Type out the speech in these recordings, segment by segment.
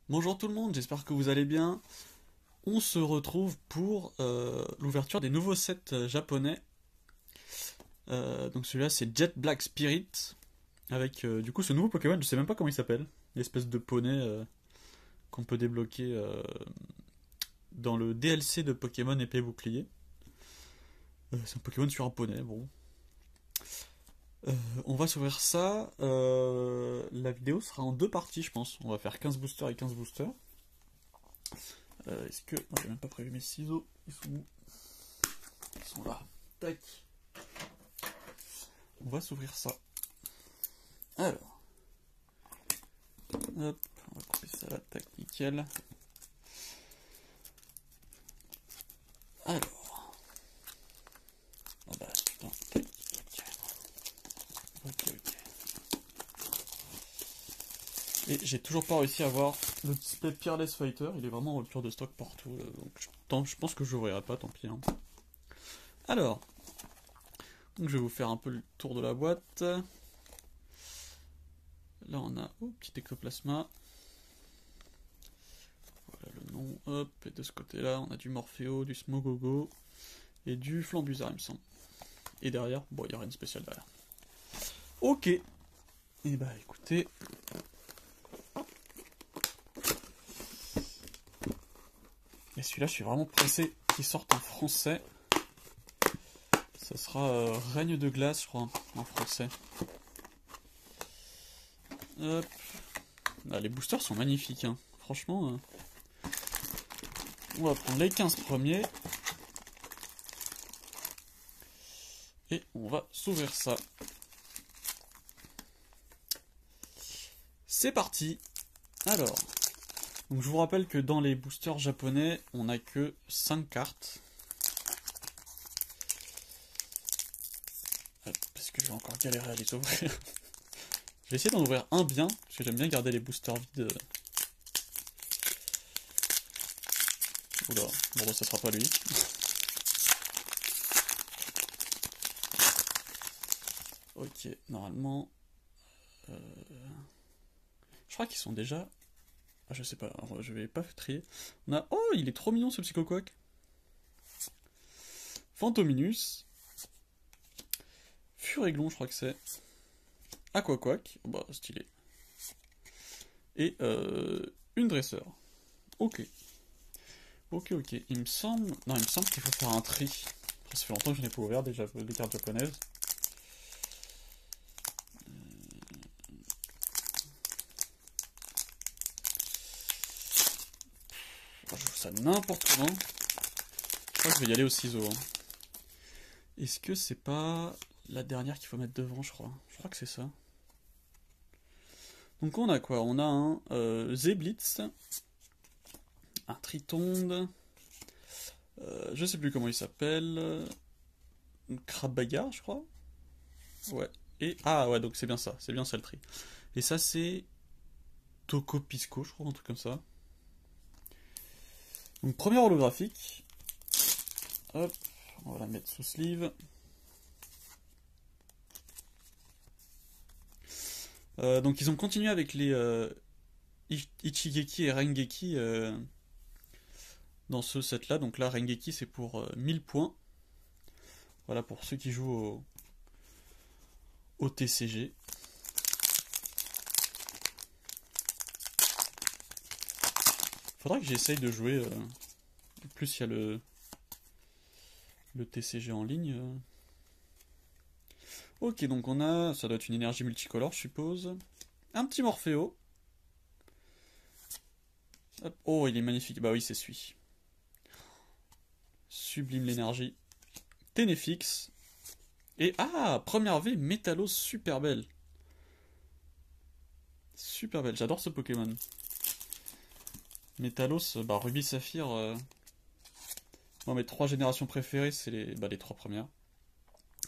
Bonjour tout le monde, j'espère que vous allez bien. On se retrouve pour l'ouverture des nouveaux sets japonais. Donc celui-là c'est Jet Black Spirit, avec du coup ce nouveau Pokémon, je sais même pas comment il s'appelle, l'espèce de poney qu'on peut débloquer dans le DLC de Pokémon épée bouclier. C'est un Pokémon sur un poney, bon. On va s'ouvrir ça. La vidéo sera en deux parties, je pense. On va faire 15 boosters et 15 boosters. Est-ce que. Non, j'ai même pas prévu mes ciseaux. Ils sont où? Ils sont là. Tac. On va s'ouvrir ça. Alors. Hop. On va couper ça là. Tac, nickel. Alors. Ah bah putain. Tac. Ok. Et j'ai toujours pas réussi à avoir le display Peerless Fighter. Il est vraiment en rupture de stock partout. Donc je pense que je l'ouvrirai pas, tant pis. Hein. Alors. Donc je vais vous faire un peu le tour de la boîte. Là on a petit ectoplasma. Voilà le nom. Hop, et de ce côté-là on a du Morpheo, du Smogogo et du Flambuzard il me semble. Et derrière, bon il n'y a rien de spécial derrière. Ok. Et bah écoutez. Et celui-là je suis vraiment pressé qu'il sorte en français. Ça sera Règne de glace je crois en français. Hop. Ah, les boosters sont magnifiques, hein. Franchement. On va prendre les 15 premiers. Et on va s'ouvrir ça. C'est parti. Alors. Donc je vous rappelle que dans les boosters japonais, on n'a que 5 cartes. Hop, parce que je vais encore galérer à les ouvrir. Je vais essayer d'en ouvrir un bien, parce que j'aime bien garder les boosters vides. Oula, bon bah ça sera pas lui. Ok, normalement... Je crois qu'ils sont déjà... Ah, je sais pas, alors, je vais pas trier. On a... Oh, il est trop mignon ce Psychoquack. Fantominus. Furéglon, je crois que c'est. Aquaquack. Oh, bah, stylé. Et une dresseur. Ok. Ok. Il me semble... Non, il me semble qu'il faut faire un tri. Après, ça fait longtemps que je n'ai pas ouvert déjà les cartes japonaises. Je joue ça n'importe comment. Je crois que je vais y aller au ciseau. Hein. Est-ce que c'est pas la dernière qu'il faut mettre devant, je crois. Je crois que c'est ça. Donc on a quoi? On a un Zeblitz, un Tritonde, je sais plus comment il s'appelle, Krabagar, je crois. Ouais. Et ah ouais, donc c'est bien ça le tri. Et ça c'est Tokopisco, je crois, un truc comme ça. Donc première holographique. Hop, on va la mettre sous sleeve. Donc ils ont continué avec les Ichigeki et Rengeki dans ce set là. Donc là Rengeki c'est pour 1000 points. Voilà pour ceux qui jouent au TCG. Faudra que j'essaye de jouer. Plus il y a le TCG en ligne. Ok, donc on a. Ça doit être une énergie multicolore, je suppose. Un petit Morpheo. Hop. Oh, il est magnifique. Bah oui, c'est celui. Sublime l'énergie. Ténéfix. Et ah, première V, Métalos, super belle. Super belle, j'adore ce Pokémon. Métalos, bah Ruby Saphir. Moi, mes 3 générations préférées, c'est les 3 premières.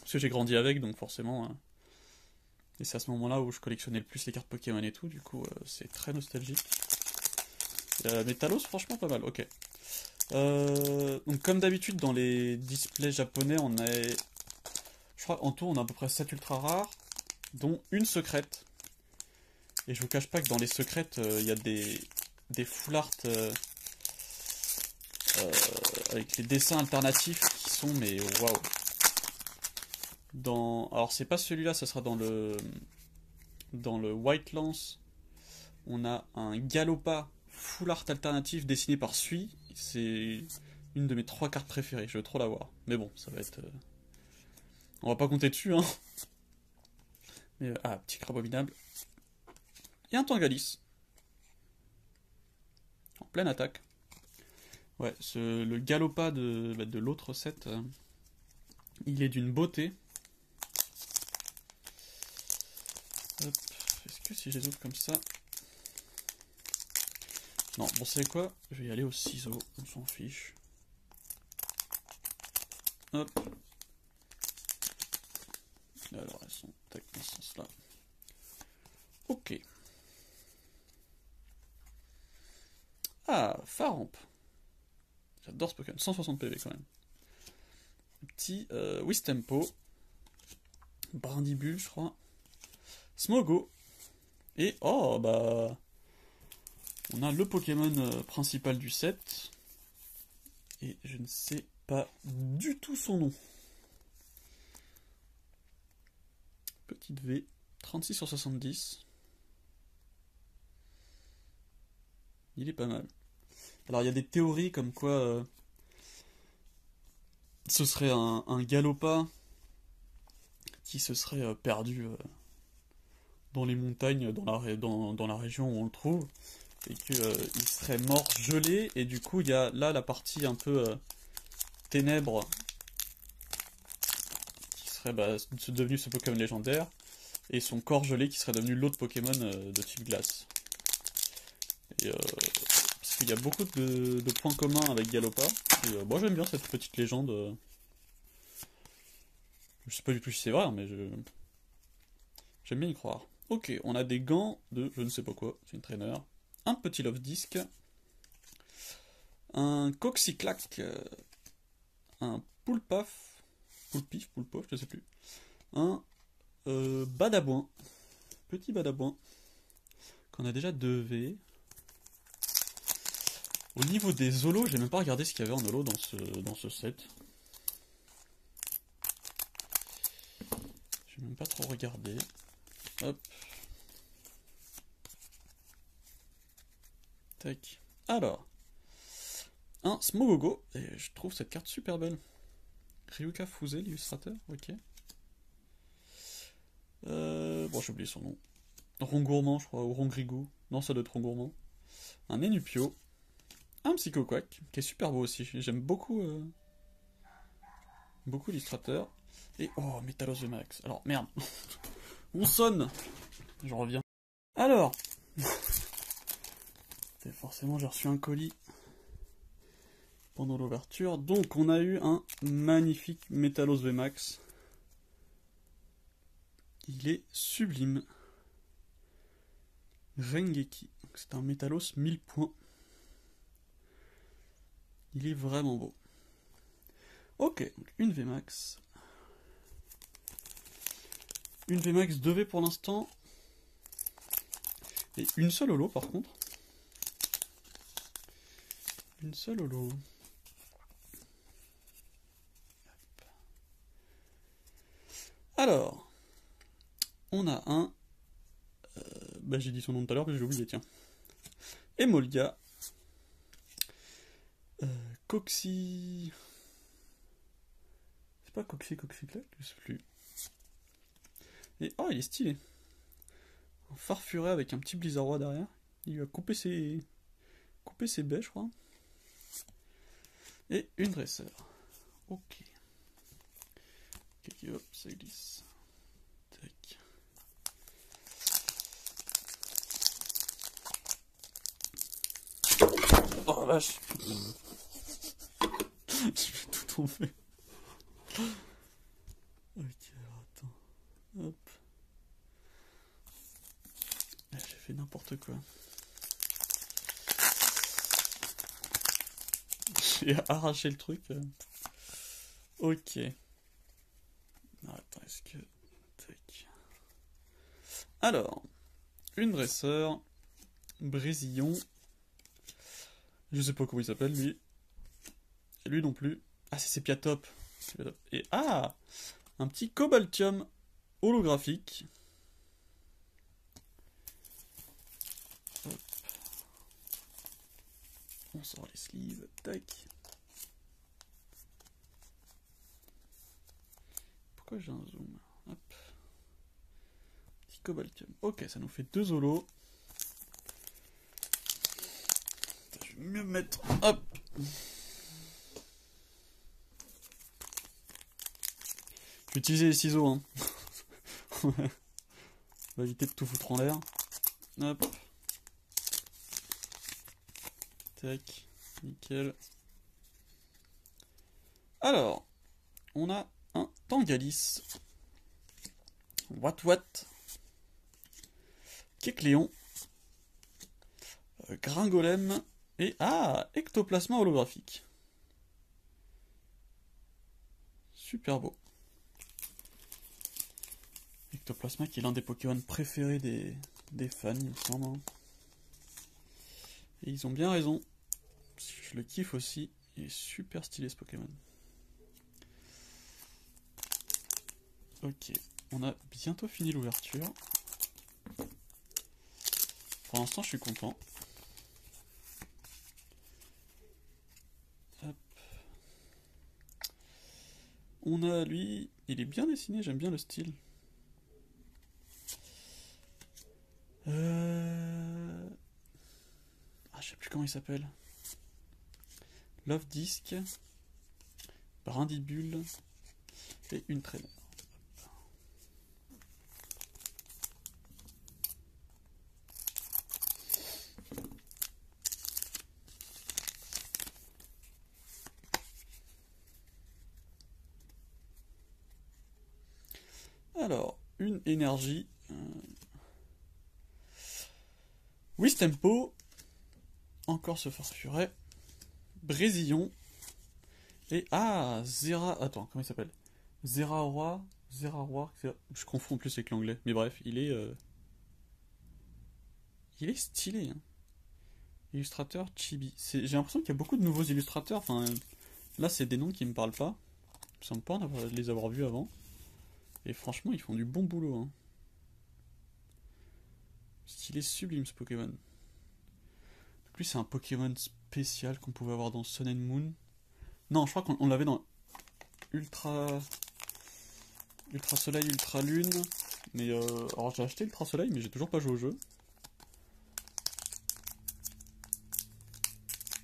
Parce que j'ai grandi avec, donc forcément. Et c'est à ce moment-là où je collectionnais le plus les cartes Pokémon et tout, du coup, c'est très nostalgique. Métalos, franchement, pas mal, ok. Donc, comme d'habitude, dans les displays japonais, on a. Je crois en tout, on a à peu près 7 ultra rares, dont une secrète. Et je vous cache pas que dans les secrètes, il y a des des full art avec les dessins alternatifs qui sont, mais waouh. Alors c'est pas celui-là, ça sera dans le White Lance. On a un Galopa full art alternatif dessiné par Sui. C'est une de mes 3 cartes préférées, je veux trop l'avoir. Mais bon, ça va être... On va pas compter dessus, hein. Mais, petit crabe abominable. Et un Tangalis. En pleine attaque. Ouais, le Galopa de l'autre set, il est d'une beauté. Hop. Est-ce que si je les ouvre comme ça... Non, bon, c'est quoi? Je vais y aller au ciseau, on s'en fiche. Hop. Alors, elles sont tac, dans ce sens-là. Ok. Ah, Faramp. J'adore ce Pokémon. 160 PV quand même. Petit Wistempo. Brindibule, je crois. Smogo. Et, oh, bah... On a le Pokémon principal du set. Et je ne sais pas du tout son nom. Petite V. 36 sur 70. Il est pas mal. Alors il y a des théories comme quoi ce serait un Galopa qui se serait perdu dans les montagnes, dans la région où on le trouve, et qu'il serait mort gelé, et du coup il y a là la partie un peu ténèbres qui serait devenu ce Pokémon légendaire, et son corps gelé qui serait devenu l'autre Pokémon de type glace. Et parce qu'il y a beaucoup de points communs avec Galopa, et moi j'aime bien cette petite légende. Je sais pas du tout si c'est vrai, mais j'aime bien y croire. Ok, on a des gants de je ne sais pas quoi, c'est une trainer. Un petit Love Disc. Un Coxyclac. Un Poulpaf. Poulpif, je sais plus. Un Badabouin. Petit Badabouin. Qu'on a déjà 2V. Au niveau des holos, j'ai même pas regardé ce qu'il y avait en holo dans ce set. J'ai même pas trop regardé. Hop. Tac. Alors. Un Smogogo. Et je trouve cette carte super belle. Ryuka Fuse, l'illustrateur. Ok. Bon, j'ai oublié son nom. Rongourmand, je crois. Ou Rongrigou. Non, ça doit être Rongourmand. Un Enupio. Un Psychoquack. Qui est super beau aussi. J'aime beaucoup... beaucoup l'illustrateur. Et... Oh, Métalos de Max. Alors, merde. On sonne. Je reviens. Alors. Forcément, j'ai reçu un colis pendant l'ouverture. Donc, on a eu un magnifique Métalos VMAX. Il est sublime. Rengeki. C'est un Métalos 1000 points. Il est vraiment beau. Ok, donc une VMAX. Une VMAX 2V pour l'instant. Et une seule holo par contre. Une seule holo. Alors, on a un... j'ai dit son nom tout à l'heure, mais j'ai oublié, tiens. Emolga. Coxy... C'est pas Coxyclac, je sais plus. Et oh, il est stylé. Un farfuret avec un petit blizzard derrière. Il lui a coupé ses baies, je crois. Et une dresseur. Ok. Ok, hop, ça glisse. Tac. Oh la vache. Je vais tout tomber. Ok, alors attends. Hop. J'ai fait n'importe quoi. J'ai arraché le truc. Ok. Non, attends, est-ce que... Tac. Alors, une dresseur, Brésillon, Je sais pas comment il s'appelle, lui. Et lui non plus. Ah, c'est Sepiatop. Et ah, un petit Cobaltium holographique. Hop. On sort les sleeves. Tac. Pourquoi j'ai un zoom? Hop. Petit Cobaltium. Ok, ça nous fait 2 holos. Je vais mieux mettre. Hop. Je vais utiliser les ciseaux, hein. On va éviter de tout foutre en l'air. Hop. Tac. Nickel. Alors, on a un Tangalis. What. Kecléon. Gringolem. Et ah, Ectoplasma holographique. Super beau. Ectoplasma qui est l'un des Pokémon préférés des fans, il me semble. Hein. Et ils ont bien raison. Je le kiffe aussi. Il est super stylé ce Pokémon. Ok, on a bientôt fini l'ouverture. Pour l'instant, je suis content. Hop. On a lui, il est bien dessiné, j'aime bien le style. Ah, je sais plus comment il s'appelle. Love Disc, Brindibule et une traîneur. Alors, une énergie. Wistempo. Encore ce Force Furet. Brésillon. Et ah, Zera. Attends, comment il s'appelle? Zeraora. Je confonds en plus avec l'anglais. Mais bref, il est stylé. Hein. Illustrateur Chibi. J'ai l'impression qu'il y a beaucoup de nouveaux illustrateurs. Enfin, là, c'est des noms qui me parlent pas. Je me semble pas les avoir vus avant. Et franchement, ils font du bon boulot. Hein. Stylé sublime ce Pokémon. Donc lui, c'est un Pokémon spécial qu'on pouvait avoir dans Sun and Moon. Non, je crois qu'on l'avait dans Ultra Soleil, Ultra Lune. Mais alors j'ai acheté Ultra Soleil, mais j'ai toujours pas joué au jeu.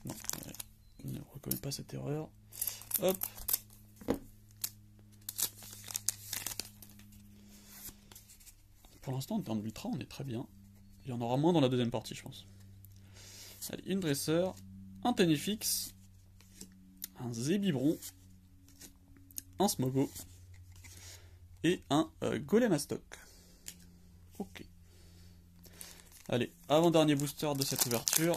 Non, je ne reconnais pas cette erreur. Hop. Pour l'instant, en termes d'ultra, on est très bien. Il y en aura moins dans la deuxième partie, je pense. Allez, une dresseur, un Tenefix, un Zébibron, un Smogo et un Golemastoc. Ok. Allez, avant-dernier booster de cette ouverture.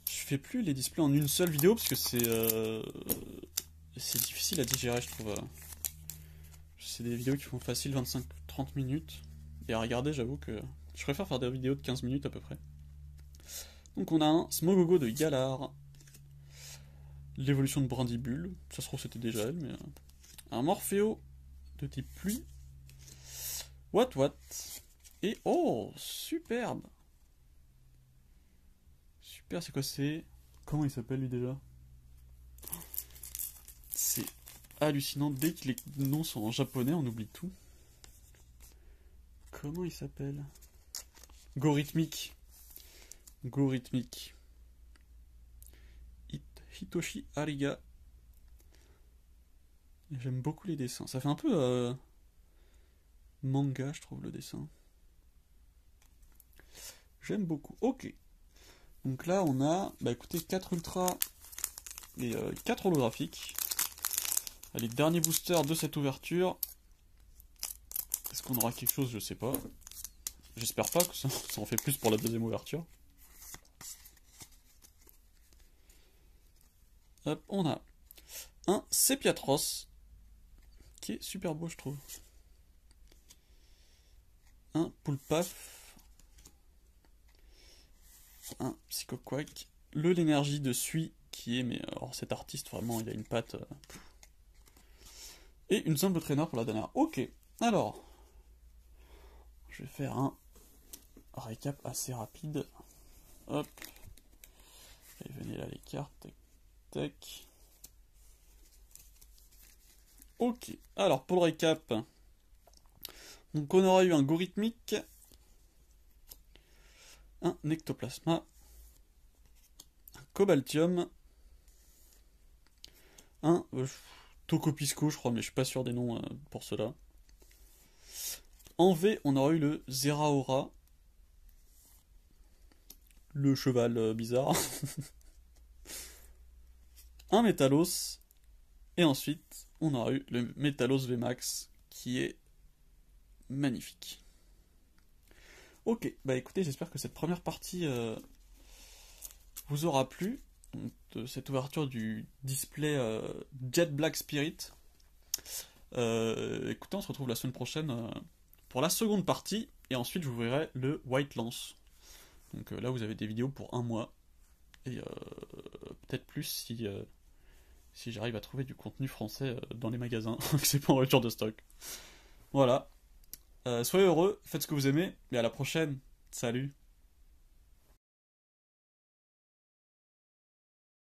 Je fais plus les displays en une seule vidéo parce que c'est difficile à digérer, je trouve. C'est des vidéos qui font facile 25-30 minutes. Et à regarder, j'avoue que je préfère faire des vidéos de 15 minutes à peu près. Donc on a un Smogogo de Galar. L'évolution de Brindibule. Ça se trouve c'était déjà elle, mais... un Morpheo de type pluie. What. Et oh, superbe. Super, c'est quoi c'est? Comment il s'appelle lui déjà? C'est hallucinant. Dès que les noms sont en japonais, on oublie tout. Comment il s'appelle? Gorhythmique. Hitoshi Ariga. J'aime beaucoup les dessins. Ça fait un peu manga, je trouve, le dessin. J'aime beaucoup. Ok. Donc là, on a, bah écoutez, 4 ultras et 4 holographiques. Allez, dernier booster de cette ouverture. Est-ce qu'on aura quelque chose? Je sais pas. J'espère pas que ça en fait plus pour la deuxième ouverture. Hop, on a un Sepiatros qui est super beau, je trouve. Un Poulpaf. un Psychoquack. L'énergie de Sui, qui est, mais alors cet artiste, vraiment, il a une patte. Et une simple traîneur pour la dernière. Ok, alors, je vais faire un récap assez rapide. Hop. Et venez là les cartes. Tac, tac. Ok, alors pour le récap. Donc on aura eu un Gorithmique, un Nectoplasma, un Cobaltium, un Tocopisco je crois, mais je suis pas sûr des noms pour cela. En V, on aura eu le Zeraora, le cheval bizarre, un Métalos, et ensuite on aura eu le Métalos VMAX qui est magnifique. Ok, bah écoutez, j'espère que cette première partie vous aura plu, de cette ouverture du display Jet Black Spirit. Écoutez, on se retrouve la semaine prochaine pour la seconde partie, et ensuite je vous verrai le White Lance. Donc là vous avez des vidéos pour un mois, et peut-être plus si j'arrive à trouver du contenu français dans les magasins, que c'est pas en rupture de stock. Voilà. Soyez heureux, faites ce que vous aimez, et à la prochaine. Salut.